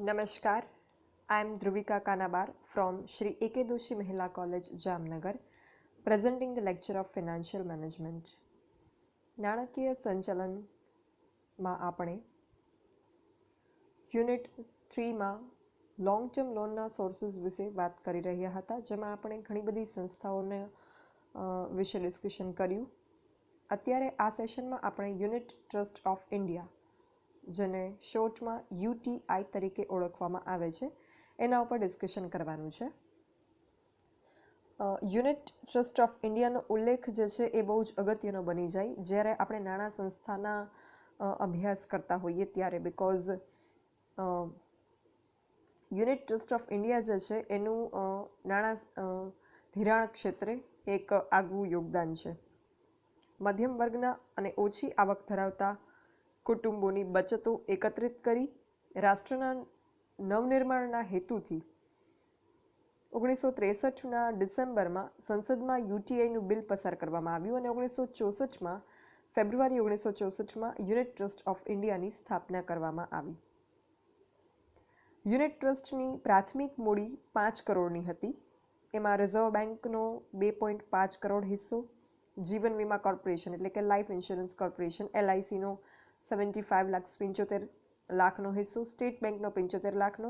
Namaskar, I am Dhruvika Kanabar from Shri A.K. Doshi Mahila College, Jamnagar, presenting the lecture of Financial Management. નાણાકીય સંચાલનમાં આપણે unit 3માં long term લોનના sources વિશે વાત કરી રહ્યા હતા, જેમાં આપણે ઘણી બધી સંસ્થાઓને વિશે ડિસ્કશન કર્યું. અત્યારે આ સેશનમાં આપણે યુનિટ ટ્રસ્ટ ઓફ ઇન્ડિયા, જેને શોર્ટમાં UTI તરીકે ઓળખવામાં આવે છે, એના ઉપર ડિસ્કશન કરવાનું છે. યુનિટ ટ્રસ્ટ ઓફ ઇન્ડિયાનો ઉલ્લેખ જે છે એ બહુ જ અગત્યનો બની જાય જ્યારે આપણે નાણાં સંસ્થાના અભ્યાસ કરતા હોઈએ ત્યારે, because unit trust of India જે છે એનું નાણાં ધિરાણ ક્ષેત્રે એક આગવું યોગદાન છે. મધ્યમ વર્ગના અને ઓછી આવક ધરાવતા કુટુંબોની બચતો એકત્રિત કરી રાષ્ટ્રના નવનિર્માણના હેતુથી 1963ના ડિસેમ્બરમાં સંસદમાં UTIનું બિલ પસાર કરવામાં આવ્યું અને 1964માં ફેબ્રુઆરી 1964માં યુનિટ ટ્રસ્ટ ઓફ ઇન્ડિયાની સ્થાપના કરવામાં આવી. યુનિટ ટ્રસ્ટની પ્રાથમિક મૂડી 5 કરોડની હતી. એમાં રિઝર્વ બેંકનો 2.5 કરોડ હિસ્સો, જીવન વીમા કોર્પોરેશન એટલે કે લાઈફ ઇન્સ્યોરન્સ કોર્પોરેશન LICનો 75 લાખનો હિસ્સો, સ્ટેટ બેંકનો 75 લાખનો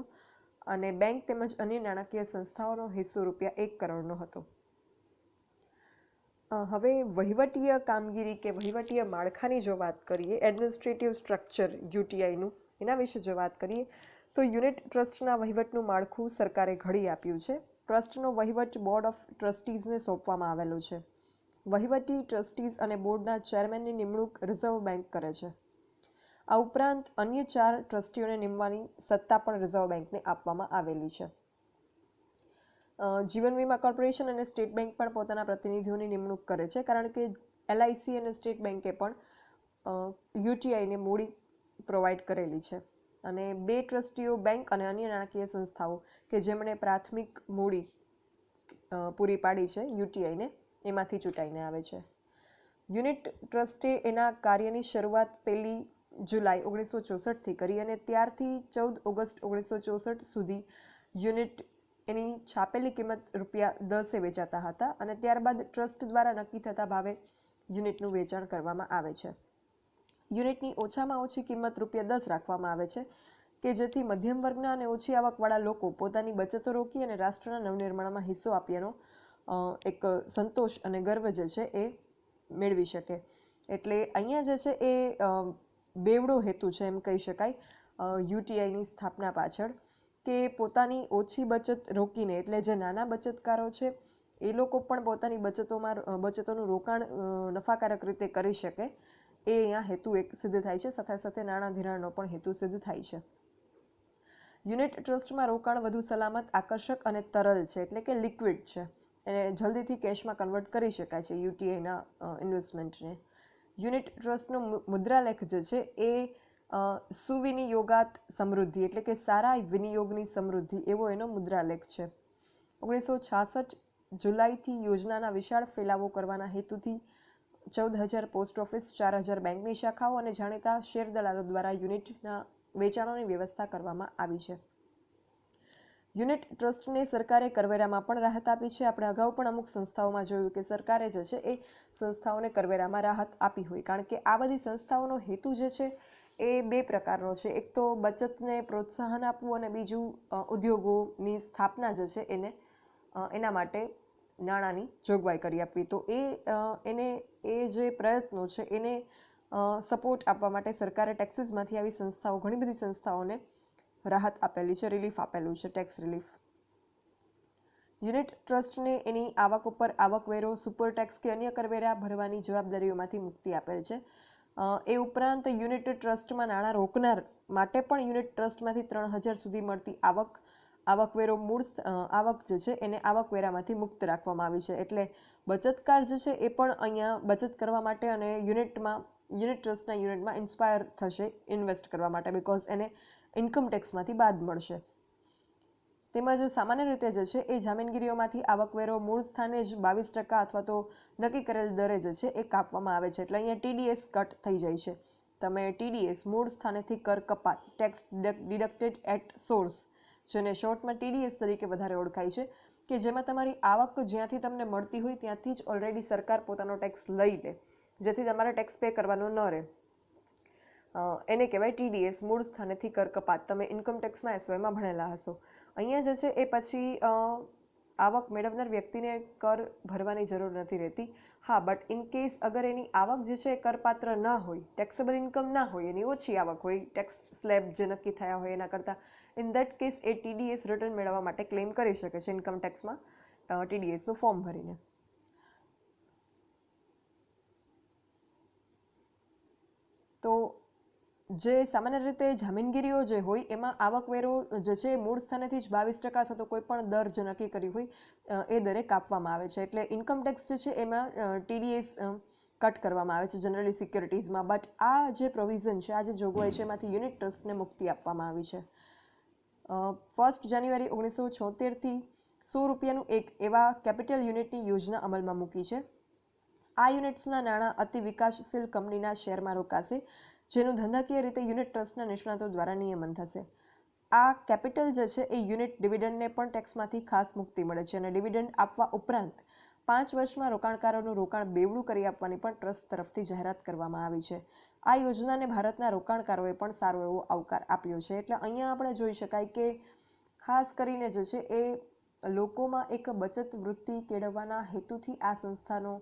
અને બેંક તેમજ અન્ય નાણાકીય સંસ્થાઓનો હિસ્સો ₹1 કરોડનો હતો. હવે વહીવટીય કામગીરી કે વહીવટીય માળખાની જો વાત કરીએ, એડમિનિસ્ટ્રેટિવ સ્ટ્રક્ચર UTIનું, એના વિશે જો વાત કરીએ તો યુનિટ ટ્રસ્ટના વહીવટનું માળખું સરકારે ઘડી આપ્યું છે. ટ્રસ્ટનો વહીવટ બોર્ડ ઓફ ટ્રસ્ટીઝને સોંપવામાં આવેલો છે. વહીવટી ટ્રસ્ટીઝ અને બોર્ડના ચેરમેનની નિમણૂક રિઝર્વ બેંક કરે છે. આ ઉપરાંત અન્ય 4 ટ્રસ્ટીઓને નિમવાની સત્તા પણ રિઝર્વ બેંકને આપવામાં આવેલી છે. જીવન વીમા કોર્પોરેશન અને સ્ટેટ બેંક પણ પોતાના પ્રતિનિધિઓની નિમણૂક કરે છે, કારણ કે LIC અને સ્ટેટ બેંકે પણ UTIને મૂડી પ્રોવાઈડ કરેલી છે. અને 2 ટ્રસ્ટીઓ બેંક અને અન્ય નાણાકીય સંસ્થાઓ કે જેમણે પ્રાથમિક મૂડી પૂરી પાડી છે UTIને, એમાંથી ચૂંટાઈને આવે છે. યુનિટ ટ્રસ્ટે એના કાર્યની શરૂઆત 1 જુલાઈ 1964થી કરી અને ત્યારથી 14 ઓગસ્ટ 1964 સુધી યુનિટ એની છાપેલી કિંમત ₹10 વેચાતા હતા અને ત્યારબાદ ટ્રસ્ટ દ્વારા નક્કી થતા ભાવે યુનિટનું વેચાણ કરવામાં આવે છે. યુનિટની ઓછામાં ઓછી કિંમત ₹10 રાખવામાં આવે છે કે જેથી મધ્યમ વર્ગના અને ઓછી આવકવાળા લોકો પોતાની બચતો રોકી અને રાષ્ટ્રના નવનિર્માણમાં હિસ્સો આપવાનો એક સંતોષ અને ગર્વ જે છે એ મેળવી શકે. એટલે અહીંયા જે છે એ બેવડો હેતુ છે એમ કહી શકાય UTIની સ્થાપના પાછળ, કે પોતાની ઓછી બચત રોકીને, એટલે જે નાના બચતકારો છે એ લોકો પણ પોતાની બચતોનું રોકાણ નફાકારક રીતે કરી શકે, એ અહીંયા હેતુ એક સિદ્ધ થાય છે. સાથે સાથે નાણાં ધિરાણનો પણ હેતુ સિદ્ધ થાય છે. યુનિટ ટ્રસ્ટમાં રોકાણ વધુ સલામત, આકર્ષક અને તરલ છે, એટલે કે લિક્વિડ છે. એને જલ્દીથી કેશમાં કન્વર્ટ કરી શકાય છે UTIના ઇન્વેસ્ટમેન્ટને. યુનિટ ટ્રસ્ટનો મુદ્રાલેખ જે છે એ સુવિનિયોગાત સમૃદ્ધિ એટલે કે સારા વિનિયોગની સમૃદ્ધિ એવો એનો મુદ્રાલેખ છે. 1966 જુલાઈથી યોજનાના વિશાળ ફેલાવો કરવાના હેતુથી 14,000 પોસ્ટ ઓફિસ, 4,000 બેંકની શાખાઓ અને જાણીતા શેર દલાલો દ્વારા યુનિટના વેચાણોની વ્યવસ્થા કરવામાં આવી છે. યુનિટ ટ્રસ્ટને સરકારે કરવેરામાં પણ રાહત આપી છે. આપણે અગાઉ પણ અમુક સંસ્થાઓમાં જોયું કે સરકારે જે છે એ સંસ્થાઓને કરવેરામાં રાહત આપી હોય, કારણ કે આ બધી સંસ્થાઓનો હેતુ જે છે એ 2 પ્રકારનો છે. એક તો બચતને પ્રોત્સાહન આપવું અને બીજું ઉદ્યોગોની સ્થાપના જે છે એના માટે નાણાંની જોગવાઈ કરી આપવી. તો એ જે પ્રયત્નો છે એને સપોર્ટ આપવા માટે સરકારે ટેક્સીસમાંથી આવી સંસ્થાઓ, ઘણી બધી સંસ્થાઓને રાહત આપેલી છે, રિલીફ આપેલું છે, ટેક્સ રિલીફ. યુનિટ ટ્રસ્ટને એની આવક ઉપર આવકવેરો, સુપર ટેક્સ કે અન્ય કરવેરા ભરવાની જવાબદારીઓમાંથી મુક્તિ આપેલ છે. એ ઉપરાંત યુનિટ ટ્રસ્ટમાં નાણાં રોકનાર માટે પણ યુનિટ ટ્રસ્ટમાંથી 3,000 સુધી મળતી આવકવેરો મૂળ આવક જે છે એને આવકવેરામાંથી મુક્ત રાખવામાં આવી છે. એટલે બચતકાર જે છે એ પણ અહીંયા બચત કરવા માટે અને યુનિટ ટ્રસ્ટના યુનિટમાં ઇન્સ્પાયર થશે ઇન્વેસ્ટ કરવા માટે, બિકોઝ એને ઇન્કમ ટેક્સમાંથી બાદ મળશે. તેમજ સામાન્ય રીતે જે છે એ જામીનગીરીઓમાંથી આવકવેરો મૂળ સ્થાને જ 22% અથવા તો નક્કી કરેલ દરે જે છે એ કાપવામાં આવે છે. એટલે અહીંયા TDS કટ થઈ જાય છે. તમે TDS મૂળ સ્થાનેથી કર કપાત ટેક્સ ડિડક્ટેડ એટ સોર્સ, જેને શોર્ટમાં TDS તરીકે વધારે ઓળખાય છે, કે જેમાં તમારી આવક જ્યાંથી તમને મળતી હોય ત્યાંથી જ ઓલરેડી સરકાર પોતાનો ટેક્સ લઈ લે, જેથી તમારે ટેક્સ પે કરવાનો ન રહે, એને કહેવાય TDS મૂળ સ્થાનેથી કર કપાત. તમે ઇન્કમ ટેક્સમાં SYમાં ભણેલા હશો. અહીંયા જે છે એ પછી આવક મેળવનાર વ્યક્તિને કર ભરવાની જરૂર નથી રહેતી. હા, બટ ઇન કેસ અગર એની આવક જે છે એ કરપાત્ર ના હોય, ટેક્સેબલ ઇન્કમ ના હોય, એની ઓછી આવક હોય, ટેક્સ સ્લેબ જે નક્કી થયા હોય એના કરતાં, in that case A TDS return મેળવવા માટે ક્લેમ કરી શકે છે ઇન્કમ ટેક્સમાં TDSનું ફોર્મ ભરીને. તો જે સામાન્ય રીતે જામીનગીરીઓ જે હોય એમાં આવકવેરો જે છે મૂળ સ્થાનેથી જ 22% અથવા તો કોઈ પણ દર જે નક્કી કરી હોય એ દરે કાપવામાં આવે છે. એટલે ઇન્કમ ટેક્સ જે છે એમાં TDS કટ કરવામાં આવે છે જનરલી સિક્યોરિટીઝમાં. બટ આ જે પ્રોવિઝન છે, આ જે જોગવાઈ છે, એમાંથી યુનિટ ટ્રસ્ટને મુક્તિ આપવામાં આવી છે. 1 જાન્યુઆરી 1976થી ₹100 એક એવા કેપિટલ યુનિટની યોજના અમલમાં મૂકી છે. આ યુનિટ્સના નાણાં અતિ વિકાસશીલ કંપનીના શેરમાં રોકાશે, જેનું ધંધાકીય રીતે યુનિટ ટ્રસ્ટના નિષ્ણાતો દ્વારા નિયમન થશે. આ કેપિટલ જે છે એ યુનિટ ડિવિડન્ડને પણ ટેક્સમાંથી ખાસ મુક્તિ મળે છે, અને ડિવિડન્ડ આપવા ઉપરાંત 5 વર્ષમાં રોકાણકારોનું રોકાણ બેવડું કરી આપવાની પણ ટ્રસ્ટ તરફથી જાહેરાત કરવામાં આવી છે. આ યોજનાને ભારતના રોકાણકારોએ પણ સારો એવો આવકાર આપ્યો છે. એટલે અહીંયા આપણે જોઈ શકાય કે ખાસ કરીને જે છે એ લોકોમાં એક બચત વૃત્તિ કેળવવાના હેતુથી આ સંસ્થાનો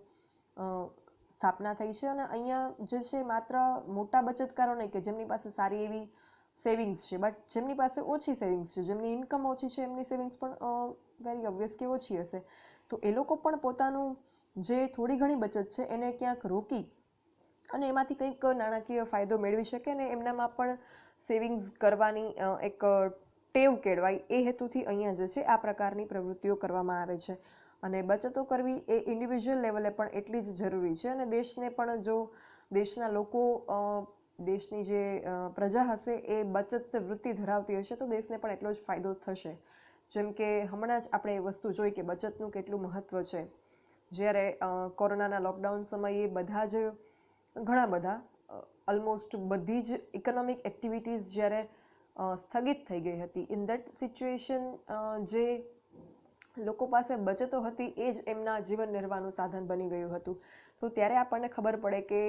સ્થાપના થઈ છે. અને અહીંયા જે છે માત્ર મોટા બચતકારો નહીં કે જેમની પાસે સારી એવી સેવિંગ્સ છે, બટ જેમની પાસે ઓછી સેવિંગ્સ છે, જેમની ઇન્કમ ઓછી છે, એમની સેવિંગ્સ પણ વેરી ઓબ્વિયસ કે ઓછી હશે, તો એ લોકો પણ પોતાનું જે થોડી ઘણી બચત છે એને ક્યાંક રોકી અને એમાંથી કંઈક નાણાકીય ફાયદો મેળવી શકે અને એમનામાં પણ સેવિંગ્સ કરવાની એક ટેવ કેળવાય, એ હેતુથી અહીંયા જે છે આ પ્રકારની પ્રવૃત્તિઓ કરવામાં આવે છે. અને બચતો કરવી એ ઇન્ડિવિજ્યુઅલ લેવલે પણ એટલી જ જરૂરી છે. અને દેશને પણ જો દેશના લોકો, દેશની જે પ્રજા હશે એ બચત વૃત્તિ ધરાવતી હશે તો દેશને પણ એટલો જ ફાયદો થશે. જેમ કે હમણાં જ આપણે એ વસ્તુ જોઈ કે બચતનું કેટલું મહત્ત્વ છે. જ્યારે કોરોનાના લોકડાઉન સમયે ઘણા બધા ઓલમોસ્ટ બધી જ ઇકોનોમિક એક્ટિવિટીઝ જ્યારે સ્થગિત થઈ ગઈ હતી, ઇન દેટ સિચ્યુએશન જે લોકો પાસે બચતો હતી એ જ એમના જીવન નિર્વાહનું સાધન બની ગયું હતું. તો ત્યારે આપણને ખબર પડે કે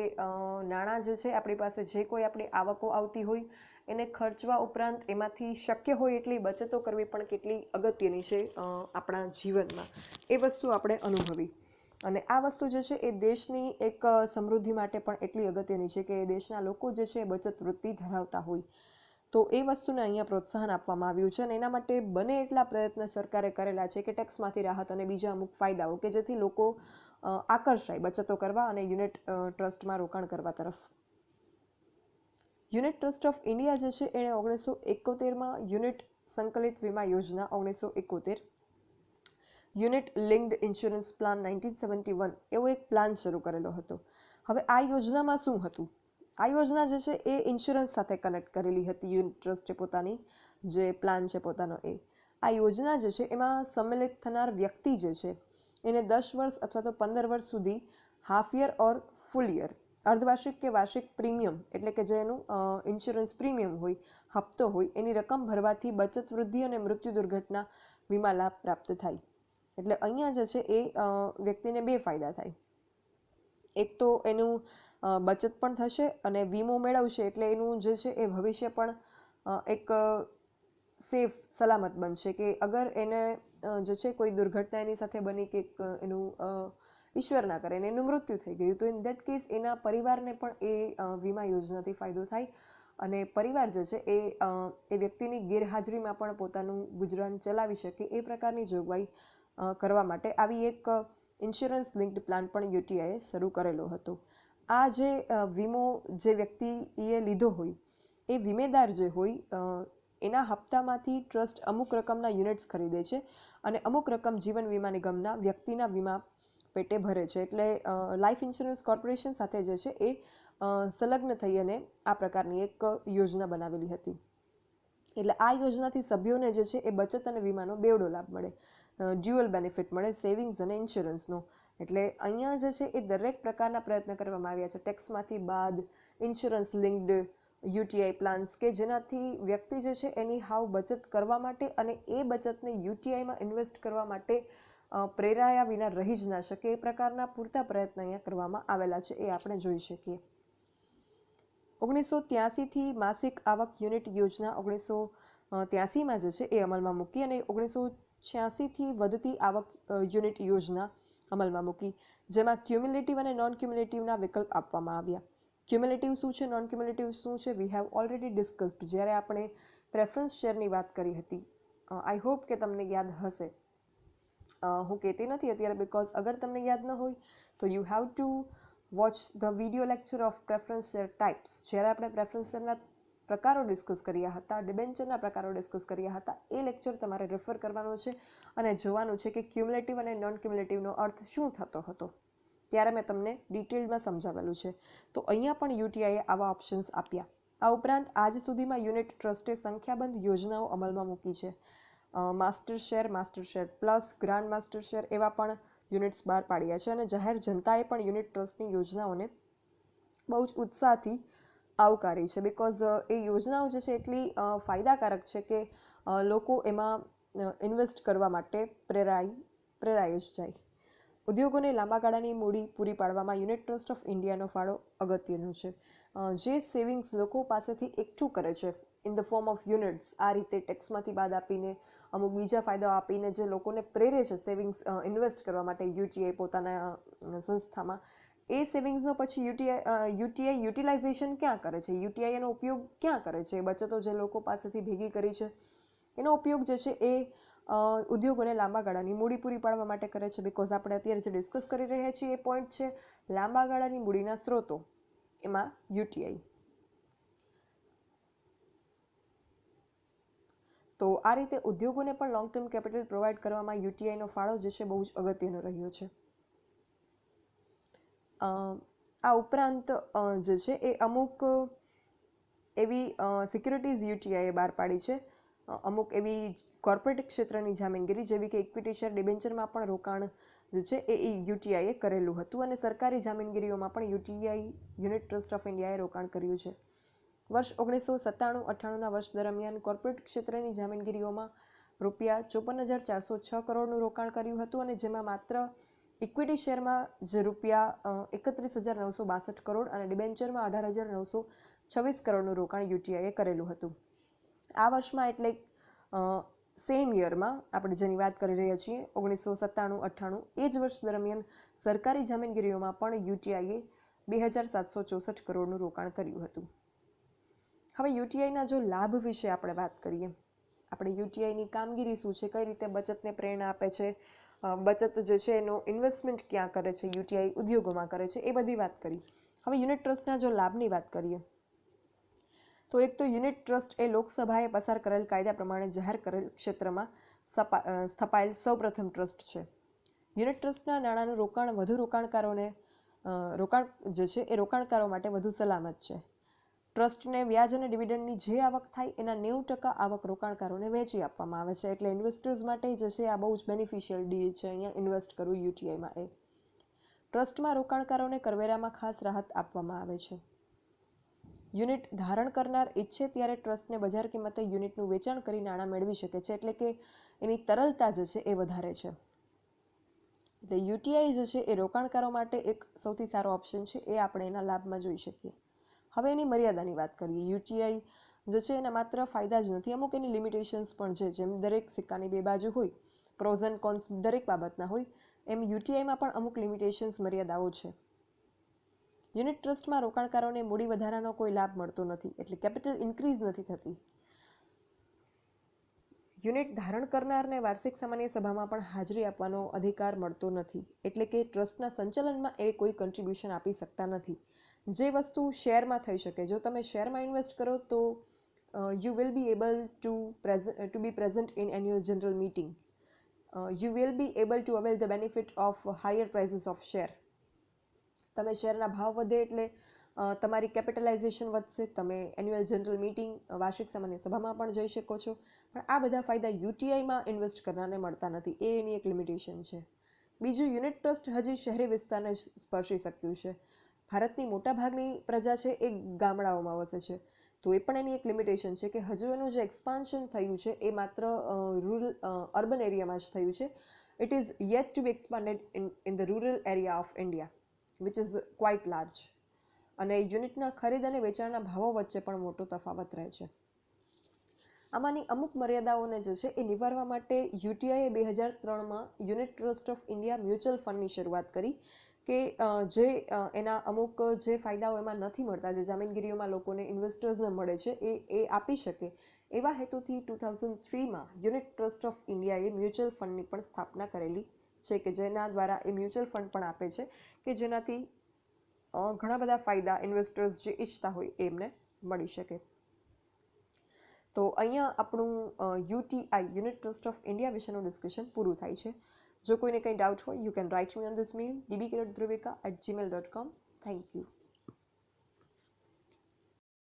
નાણાં જે છે આપણી પાસે જે કોઈ આપણી આવકો આવતી હોય એને ખર્ચવા ઉપરાંત એમાંથી શક્ય હોય એટલી બચતો કરવી પણ કેટલી અગત્યની છે આપણા જીવનમાં. એ વસ્તુ આપણે અનુભવી. અને આ વસ્તુ જે છે એ દેશની એક સમૃદ્ધિ માટે પણ એટલી અગત્યની છે કે દેશના લોકો જે છે એ બચત વૃત્તિ ધરાવતા હોય. તો એ વસ્તુને અહીંયા પ્રોત્સાહન આપવામાં આવ્યું છે. અને એના માટે બને એટલા પ્રયત્ન સરકારે કરેલા છે કે ટેક્સમાંથી રાહત અને બીજા અમુક ફાયદાઓ કે જેથી લોકો આકર્ષાય બચતો કરવા અને યુનિટ ટ્રસ્ટમાં રોકાણ કરવા તરફ. યુનિટ ટ્રસ્ટ ઓફ ઇન્ડિયા જે છે એણે 1971માં યુનિટ સંકલિત વીમા યોજના 1971, યુનિટ લિંક્ડ ઇન્સ્યોરન્સ પ્લાન 1971 એવો એક પ્લાન શરૂ કરેલો હતો. હવે આ યોજનામાં શું હતું? આ યોજના જે છે એ ઇન્સ્યોરન્સ સાથે કનેક્ટ કરેલી હતી. યુનિટ ટ્રસ્ટે પોતાની જે પ્લાન છે પોતાનો આ યોજના જે છે એમાં સંમેલિત થનાર વ્યક્તિ જે છે એને 10 વર્ષ અથવા તો 15 વર્ષ સુધી half year or full year, અર્ધવાર્ષિક કે વાર્ષિક પ્રીમિયમ, એટલે કે જે એનું ઇન્સ્યોરન્સ પ્રીમિયમ હોય, હપ્તો હોય, એની રકમ ભરવાથી બચત વૃદ્ધિ અને મૃત્યુ દુર્ઘટના વીમા લાભ પ્રાપ્ત થાય. એટલે અહીંયા જે છે એ વ્યક્તિને 2 ફાયદા થાય. એક તો એનું બચત પણ થશે અને વીમો મેળવશે એટલે એનું જે છે એ ભવિષ્ય પણ એક સેફ સલામત બનશે કે અગર એને જે છે કોઈ દુર્ઘટના એની સાથે બની કે એનું ઈશ્વર ના કરે અને એનું મૃત્યુ થઈ ગયું તો ઇન દેટ કેસ એના પરિવારને પણ એ વીમા યોજનાથી ફાયદો થાય અને પરિવાર જે છે એ વ્યક્તિની ગેરહાજરીમાં પણ પોતાનું ગુજરાન ચલાવી શકે એ પ્રકારની જોગવાઈ કરવા માટે આવી એક ઇન્સ્યોરન્સ લિંક્ડ પ્લાન પણ UTIએ શરૂ કરેલો હતો. આ જે વીમો જે વ્યક્તિએ લીધો હોય એ વીમેદાર જે હોય એના હપ્તામાંથી ટ્રસ્ટ અમુક રકમના યુનિટ્સ ખરીદે છે અને અમુક રકમ જીવન વીમા નિગમના વ્યક્તિના વીમા પેટે ભરે છે. એટલે લાઈફ ઇન્સ્યોરન્સ કોર્પોરેશન સાથે જે છે એ સંલગ્ન થઈ અને આ પ્રકારની એક યોજના બનાવેલી હતી. એટલે આ યોજનાથી સભ્યોને જે છે એ બચત અને વીમાનો બેવડો લાભ મળે, ડ્યુઅલ બેનિફિટ મળે, સેવિંગ્સ અને ઇન્સ્યોરન્સનો. એટલે અહીંયા જે છે એ દરેક પ્રકારના પ્રયત્ન કરવામાં આવ્યા છે. ટેક્સમાંથી બાદ ઇન્સ્યોરન્સ લિંક્ડ યુટીઆઈ પ્લાન્સ કે જેનાથી વ્યક્તિ જે છે એની હાવ બચત કરવા માટે અને એ બચતને યુટીઆઈમાં ઇન્વેસ્ટ કરવા માટે પ્રેરાયા વિના રહી જ ના શકે એ પ્રકારના પૂરતા પ્રયત્ન અહીંયા કરવામાં આવેલા છે, એ આપણે જોઈ શકીએ. 1983થી માસિક આવક યુનિટ યોજના 1983માં જે છે એ અમલમાં મૂકી અને 1986થી વધતી આવક યુનિટ યોજના અમલમાં મૂકી, જેમાં ક્યુમ્યુલેટિવ અને નોન ક્યુમ્યુલેટિવના વિકલ્પ આપવામાં આવ્યા. ક્યુમ્યુલેટિવ શું છે, નોન ક્યુમ્યુલેટિવ શું છે, વી હેવ ઓલરેડી ડિસ્કસ્ડ જ્યારે આપણે પ્રેફરન્સ શેરની વાત કરી હતી. આઈ હોપ કે તમને યાદ હશે. હું કહેતી નથી અત્યારે બિકોઝ અગર તમને યાદ ન હોય તો you have to watch the video lecture of preference share types. જ્યારે આપણે પ્રેફરન્સ શેરના પ્રકારો ડિસ્કસ કર્યા હતા, ડિબેન્ચરના પ્રકારો ડિસ્કસ કર્યા હતા, એ લેક્ચર તમારે રેફર કરવાનો છે અને જોવાનું છે કે ક્યુમ્યુલેટિવ અને નોન ક્યુમ્યુલેટિવનો અર્થ શું થતો હતો. ત્યારે મેં તમને ડિટેલમાં સમજાવેલું છે. તો અહીંયા પણ યુટીઆઈએ આવા ઓપ્શન્સ આપ્યા. આ ઉપરાંત આજ સુધીમાં યુનિટ ટ્રસ્ટે સંખ્યાબંધ યોજનાઓ અમલમાં મૂકી છે. Master share plus, grand master share એવા પણ યુનિટ્સ બહાર પાડ્યા છે અને જાહેર જનતાએ પણ યુનિટ ટ્રસ્ટની યોજનાઓને બહુ જ ઉત્સાહથી આવકારી છે. બિકોઝ એ યોજનાઓ જે છે એટલી ફાયદાકારક છે કે લોકો એમાં ઇન્વેસ્ટ કરવા માટે પ્રેરાઈ જ જાય. ઉદ્યોગોને લાંબા ગાળાની મૂડી પૂરી પાડવામાં યુનિટ ટ્રસ્ટ ઓફ ઇન્ડિયાનો ફાળો અગત્યનો છે. જે સેવિંગ્સ લોકો પાસેથી એકઠું કરે છે in the form of units, આ રીતે ટેક્સમાંથી બાદ આપીને અમુક બીજા ફાયદાઓ આપીને જે લોકોને પ્રેરે છે સેવિંગ્સ ઇન્વેસ્ટ કરવા માટે યુટીઆઈ પોતાના સંસ્થામાં, એ સેવિંગ્સનો પછી યુટીઆઈ યુટિલાઇઝેશન ક્યાં કરે છે, યુટીઆઈ એનો ઉપયોગ ક્યાં કરે છે, બચતો જે લોકો પાસેથી ભેગી કરી છે એનો ઉપયોગ જે છે એ ઉદ્યોગોને લાંબા ગાળાની મૂડી પૂરી પાડવા માટે કરે છે. બિકોઝ આપણે અત્યારે જે ડિસ્કસ કરી રહ્યા છીએ એ પોઈન્ટ છે લાંબા ગાળાની મૂડીના સ્ત્રોતો, એમાં યુટીઆઈ. તો આ રીતે ઉદ્યોગોને પણ લોંગ ટર્મ કેપિટલ પ્રોવાઈડ કરવામાં યુટીઆઈનો ફાળો જે છે બહુ જ અગત્યનો રહ્યો છે. આ ઉપરાંત જે છે એ અમુક એવી સિક્યુરિટીઝ યુટીઆઈએ બહાર પાડી છે. અમુક એવી કોર્પોરેટ ક્ષેત્રની જામીનગીરી જેવી કે ઇક્વિટી શેર, ડિબેન્ચરમાં પણ રોકાણ જે છે એ યુટીઆઈએ કરેલું હતું અને સરકારી જામીનગીરીઓમાં પણ યુટીઆઈ યુનિટ ટ્રસ્ટ ઓફ ઇન્ડિયાએ રોકાણ કર્યું છે. વર્ષ 1997-98ના વર્ષ દરમિયાન કોર્પોરેટ ક્ષેત્રની જામીનગીરીઓમાં ₹54,406 કરોડનું રોકાણ કર્યું હતું અને જેમાં માત્ર ઇક્વિટી શેરમાં જે ₹31,962 કરોડ અને ડિબેન્ચરમાં 18,926 કરોડનું રોકાણ યુટીઆઈએ કરેલું હતું. આ વર્ષમાં એટલે સેમ યરમાં આપણે જેની વાત કરી રહ્યા છીએ 1997-98, એ જ વર્ષ દરમિયાન સરકારી જામીનગીરીઓમાં પણ યુટીઆઈએ 2,764 કરોડનું રોકાણ કર્યું હતું. હવે યુટીઆઈના જો લાભ વિશે આપણે વાત કરીએ, આપણે યુટીઆઈની કામગીરી શું છે, કઈ રીતે બચતને પ્રેરણા આપે છે, બચત જે છે એનો ઇન્વેસ્ટમેન્ટ ક્યાં કરે છે, યુટીઆઈ ઉદ્યોગોમાં કરે છે, એ બધી વાત કરી. હવે યુનિટ ટ્રસ્ટના જો લાભની વાત કરીએ તો એક તો યુનિટ ટ્રસ્ટ એ લોકસભાએ પસાર કરેલ કાયદા પ્રમાણે જાહેર કરેલ ક્ષેત્રમાં સ્થપાયેલ સૌપ્રથમ ટ્રસ્ટ છે. યુનિટ ટ્રસ્ટના નાણાંનું રોકાણ વધુ રોકાણ જે છે એ રોકાણકારો માટે વધુ સલામત છે. ટ્રસ્ટને વ્યાજ અને ડિવિડન્ડની જે આવક થાય એના 90% આવક રોકાણકારોને વહેંચી આપવામાં આવે છે. એટલે ઇન્વેસ્ટર્સ માટે જે છે આ બહુ જ બેનિફિશિયલ ડીલ છે અહીંયા ઇન્વેસ્ટ કરવું યુટીઆઈમાં. ટ્રસ્ટમાં રોકાણકારોને કરવેરામાં ખાસ રાહત આપવામાં આવે છે. યુનિટ ધારણ કરનાર ઈચ્છે ત્યારે ટ્રસ્ટને બજાર કિંમતે યુનિટનું વેચાણ કરી નાણાં મેળવી શકે છે, એટલે કે એની તરલતા જે છે એ વધારે છે. એટલે યુટીઆઈ જે છે એ રોકાણકારો માટે એક સૌથી સારો ઓપ્શન છે, એ આપણે એના લાભમાં જોઈ શકીએ. હવે એની મર્યાદાની વાત કરીએ. યુટીઆઈ જે છે એના માત્ર ફાયદા જ નથી, અમુક એની લિમિટેશન્સ પણ છે. જેમ દરેક સિક્કાની બે બાજુ હોય, પ્રોઝ એન્ડ કોન્સ દરેક બાબતના હોય, એમ યુટીઆઈમાં પણ અમુક લિમિટેશન્સ, મર્યાદાઓ છે. યુનિટ ટ્રસ્ટમાં રોકાણકારોને મૂડી વધારાનો કોઈ લાભ મળતો નથી, એટલે કેપિટલ ઇન્ક્રીઝ નથી થતી. યુનિટ ધારણ કરનારને વાર્ષિક સામાન્ય સભામાં પણ હાજરી આપવાનો અધિકાર મળતો નથી, એટલે કે ટ્રસ્ટના સંચાલનમાં એ કોઈ કન્ટ્રીબ્યુશન આપી શકતા નથી. જે વસ્તુ શેરમાં થઈ શકે, જો તમે શેરમાં ઇન્વેસ્ટ કરો તો you will be able to be present in annual general meeting. You will be able to avail the benefit of higher prices of share. તમે શેરના ભાવ વધે એટલે તમારી કેપિટલાઇઝેશન વધશે, તમે એન્યુઅલ જનરલ મીટિંગ, વાર્ષિક સામાન્ય સભામાં પણ જઈ શકો છો. પણ આ બધા ફાયદા યુટીઆઈમાં ઇન્વેસ્ટ કરનારને મળતા નથી, એ એની એક લિમિટેશન છે. બીજું, યુનિટ ટ્રસ્ટ હજી શહેરી વિસ્તારને જ સ્પર્શી શક્યું છે. ભારતની મોટાભાગની પ્રજા છે એ ગામડાઓમાં વસે છે, તો એ પણ એની એક લિમિટેશન છે કે હજુ એનું જે એક્સપાન્શન થયું છે એ માત્ર અર્બન એરિયામાં જ થયું છે. It is yet to be expanded in the rural area of India which is quite large. અને યુનિટના ખરીદ અને વેચાણના ભાવો વચ્ચે પણ મોટો તફાવત રહે છે. આમાંની અમુક મર્યાદાઓને જે છે એ નિવારવા માટે યુટીઆઈએ 2003માં unit trust of India mutual ફંડની શરૂઆત કરી કે જે એના અમુક જે ફાયદાઓ એમાં નથી મળતા, જે જામીનગીરીઓમાં લોકોને ઇન્વેસ્ટર્સને મળે છે એ આપી શકે, એવા હેતુથી 2003માં યુનિટ ટ્રસ્ટ ઓફ ઇન્ડિયાએ મ્યુચ્યુઅલ ફંડની પણ સ્થાપના કરેલી છે કે જેના દ્વારા એ મ્યુચ્યુઅલ ફંડ પણ આપે છે કે જેનાથી ઘણા બધા ફાયદા ઇન્વેસ્ટર્સ જે ઈચ્છતા હોય એમને મળી શકે. તો અહીંયા આપણું UTI unit trust of India વિશેનું ડિસ્કશન પૂરું થાય છે. જો કોઈને કંઈ ડાઉટ હોય, you can write me on this mail dbk.dhruvika@gmail.com. Thank you.